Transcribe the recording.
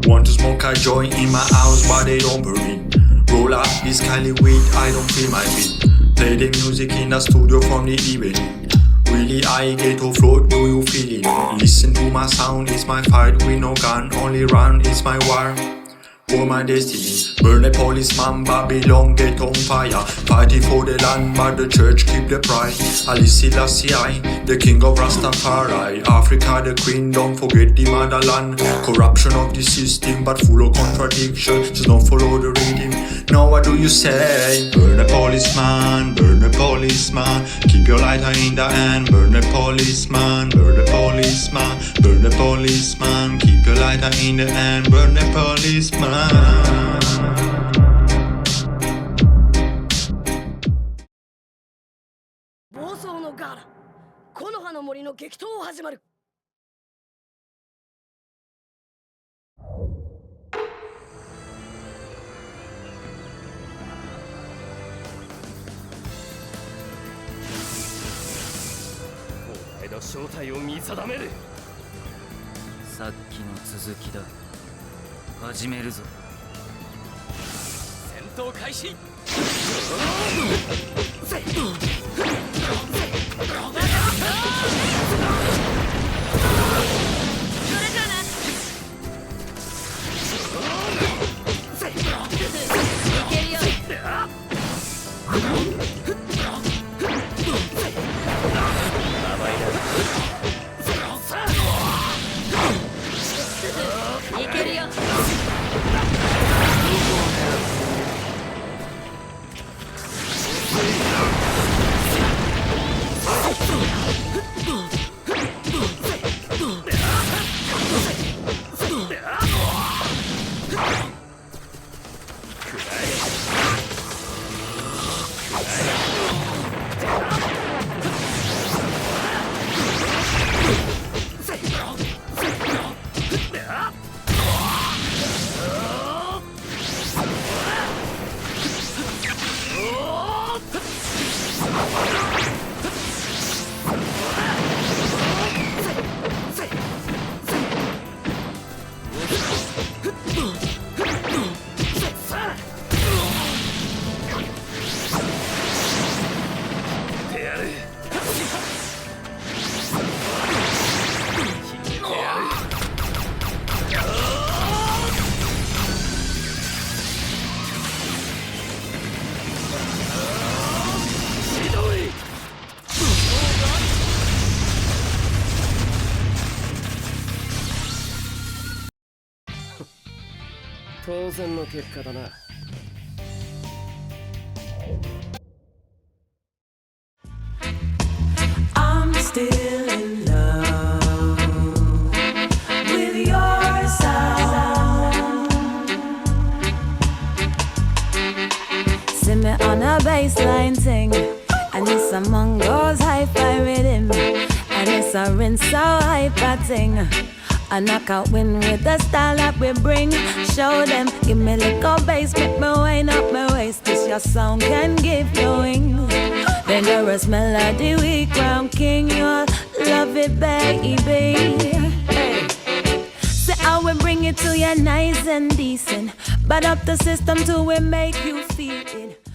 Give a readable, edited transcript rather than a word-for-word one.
Want to smoke a joint in my house, but they don't permit. Roll up this Cali weed, I don't feel my beat. Play the music in the studio from the evening. Really I get to float, do you feel it? Listen to my sound, it's my fight with no gun. Only run, it's my war. For my destiny, burn the policeman, Babylon get on fire. Fighting for the land, but the church keep the pride. Alice Selassie, the king of Rastafari. Africa the queen, don't forget the motherland. Corruption of the system, but full of contradiction. Just don't follow the rhythm. Now what do you say? Burn the policeman, burn the policeman. Keep your lighter in the hand. Burn the policeman, burn the policeman, burn the policeman. Keep your lighter in the hand. Burn the policeman. 暴走のガーラ、木の葉の森の激闘始まる。お前の正体を見定める。さっきの続きだ。始めるぞ。戦闘開始。当然の結果だな。I'm still in love with your sound. See me on a baseline thing, and it's a Mongo's hi-fi rhythm, and it's a rinse so hyper thing. I knock out win with the style that we bring. Show them, give me little bass, make me wind up my waist. This your sound can give you wings. Dangerous melody, we crown king. You'll love it, baby. Hey. Say how we bring it to you nice and decent. But up the system till we make you feel it.